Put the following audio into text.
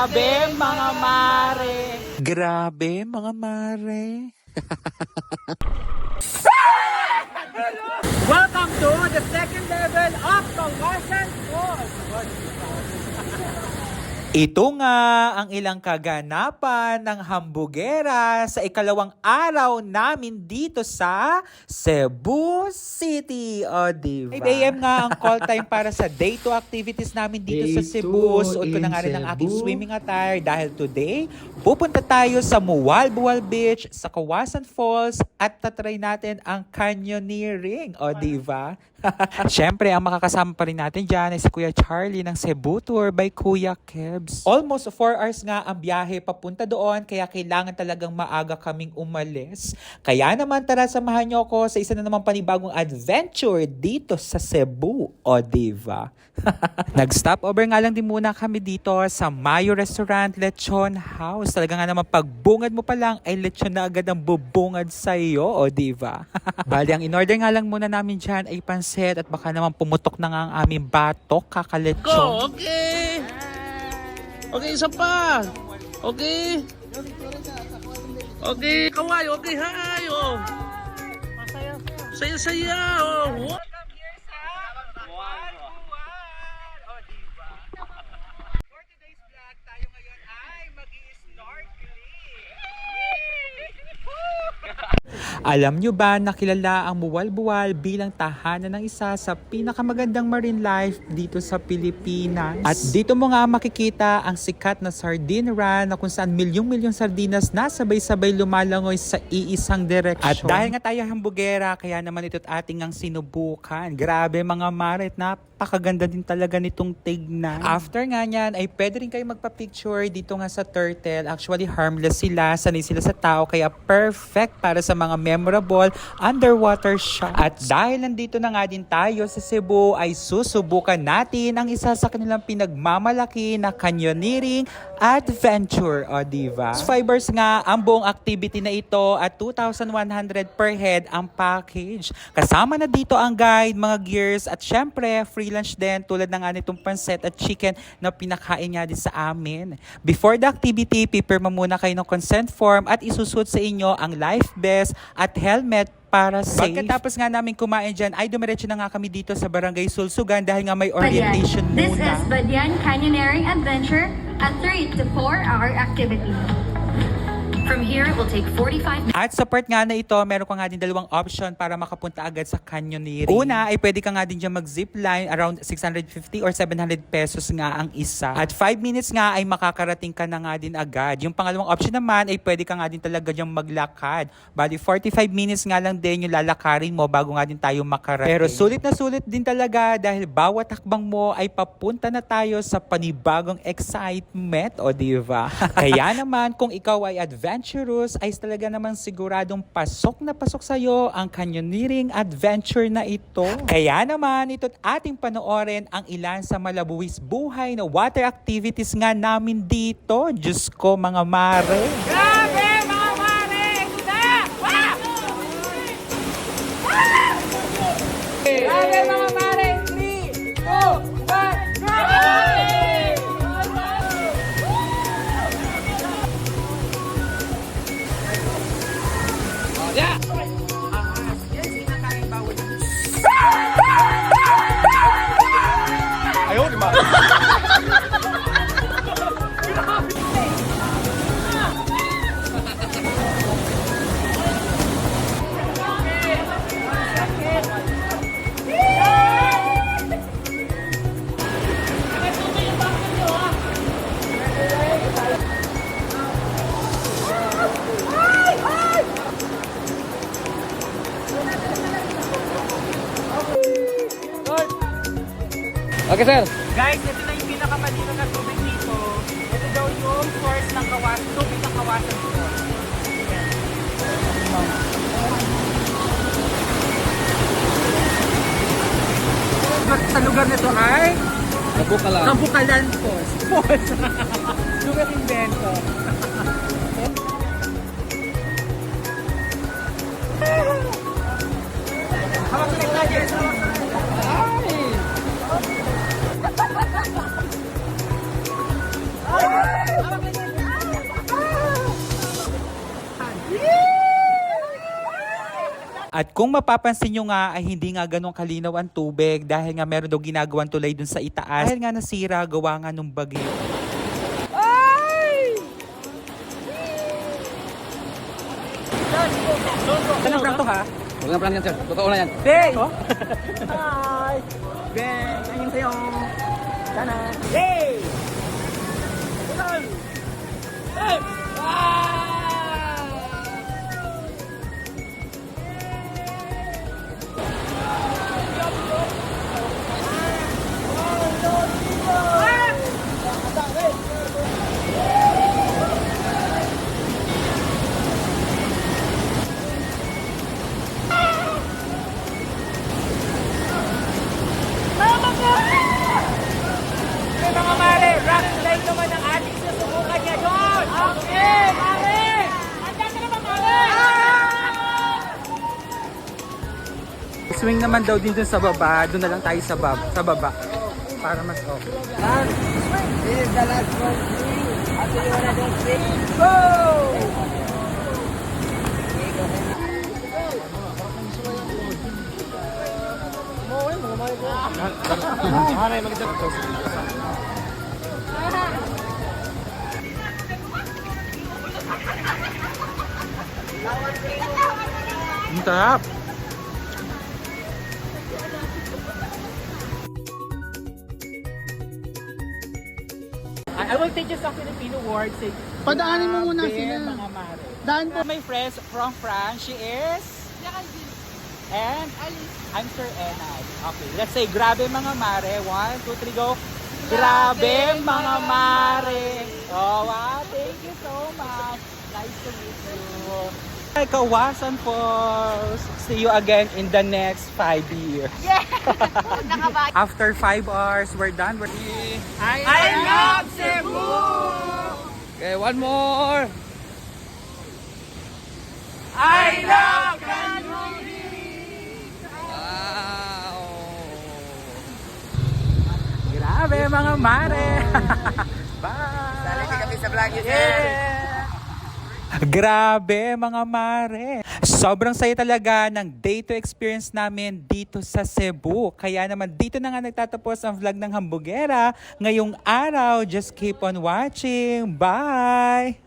Grabe mga mare. Grabe mga mare. Welcome to the second level of Kawasan Falls. Ito nga ang ilang kaganapan ng hambugera sa ikalawang araw namin dito sa Cebu City. O, diba? 8 AM nga ang call time para sa day 2 activities namin dito sa Cebu. Suot ko na nga rin ang aking swimming attire dahil today, pupunta tayo sa Mualbual Beach, sa Kawasan Falls at tatry natin ang canyoneering. O, diba? Siyempre, ang makakasama pa rin natin dyan ay si Kuya Charlie ng Cebu Tour by Kuya Kebs. Almost 4 hours nga ang biyahe papunta doon, kaya kailangan talagang maaga kaming umalis. Kaya naman, tara samahan niyo ako sa isa na namang panibagong adventure dito sa Cebu. O, diba? Nag-stop over nga lang din muna kami dito sa Mayo Restaurant Lechon House. Talaga nga naman pagbungad mo pa lang ay lechon na agad ang bubungad sa'yo. O, diba? Bali, ang in-order nga lang muna namin dyan ay pansit at baka naman pumutok na nga ang aming batok kakalechon. Go! Okay! Okay, isa pa! Okay! Okay, kaway! Okay, hi! Oh. Saya-saya! Oh. For today's vlog, tayo ngayon ay mag-i-snorkeling. Alam nyo ba na kilala ang Mualbual bilang tahanan ng isa sa pinakamagandang marine life dito sa Pilipinas? At dito mo nga makikita ang sikat na sardine run na kung saan milyong-milyong sardinas na sabay-sabay lumalangoy sa iisang direksyon. At dahil nga tayo hambugera, kaya naman ito't ating ang sinubukan. Grabe mga maret, napakaganda din talaga nitong tignan. After nga niyan, ay pwede rin kayo magpa-picture dito nga sa turtle. Actually, harmless sila, sanay sila sa tao, kaya perfect para sa mga memorable underwater shot. At dahil nandito na nga din tayo sa Cebu, ay susubukan natin ang isa sa kanilang pinagmamalaki na canyoneering adventure. O, diba? Fibers nga ang buong activity na ito at 2,100 per head ang package. Kasama na dito ang guide, mga gears at syempre free lunch din tulad na nga nitong pansit at chicken na pinakain nga din sa amin. Before the activity, pipirma muna kayo ng consent form at isusuot sa inyo ang life vest at helmet para safe. Pagkatapos nga namin kumain dyan, ay dumiretso na nga kami dito sa Barangay Sulsugan dahil nga may orientation muna. This is Badian Canyoneering Adventure, a 3 to 4 hour activity. From here, it will take 45 minutes. At sa part nga na ito, meron ka nga din dalawang option para makapunta agad sa canyoneering. Una, ay pwede ka nga din dyan mag-zipline around 650 or 700 pesos nga ang isa. At 5 minutes nga ay makakarating ka na nga din agad. Yung pangalawang option naman ay pwede ka nga din talaga dyan maglakad. Bali, 45 minutes nga lang din yung lalakarin mo bago nga din tayo makarating. Pero sulit na sulit din talaga dahil bawat hakbang mo ay papunta na tayo sa panibagong excitement. O diba? Kaya naman, kung ikaw ay adventurous, ay talaga namang siguradong pasok na pasok sa'yo ang canyoneering adventure na ito. Kaya naman, ito't ating panoorin ang ilan sa malabuwis buhay na water activities nga namin dito. Diyos ko, mga mare. Grabe, mga mare! Ito na! Wow! Grabe, mga mare! 3, 2, 1, go! Ayaw, di ba? Okay, sir. Guys, ito na yung pinakamalino na tubig dito. Ito daw yung source ng tubig ng Kawasan Falls. Sa lugar nito ay Kabukalan Falls. Lugar invento. Hawak ko na yung ay! At kung mapapansin nyo nga ay hindi nga ganun kalinaw ang tubig dahil nga meron daw ginagawang tulay dun sa itaas. Dahil nga nasira, gawa nga nung bagyo. Ganun lang to ha? Huwag na plan yan, sir. Totoo na yan. Hey! Hi! Ben! Anong sa'yo? Sana! Hey! Mga mare, rock slide naman ang ating susubukan niya doon! Okay, mare! Andiyan ka naman, mare! Swing naman daw din dun sa baba, doon na lang tayo sa baba. Para mas okay. This is the last one. After you wanna go swing, Go! Ang sarap! I will take you sa Filipino words. Padaanin mo muna Grabe, sila. Mga mare. Daan po. My friends from France, she is? And? I'm Sir Enad. Okay, let's say grabe mga mare. 1, 2, 3, go. Grabe mga mare. Oh, wow. Thank you so much. Nice to meet you. Hi, Kawasan Falls. See you again in the next 5 years. Yeah! After 5 hours, we're done. I love Cebu! Okay, one more. I love Wow! Grabe mga mare. Bye. Dali kami sa vlog yun, Yeah. Grabe mga mare. Sobrang saya talaga ng day to experience namin dito sa Cebu. Kaya naman dito na nga nagtatapos ang vlog ng Hambugera ngayong araw. Just keep on watching. Bye!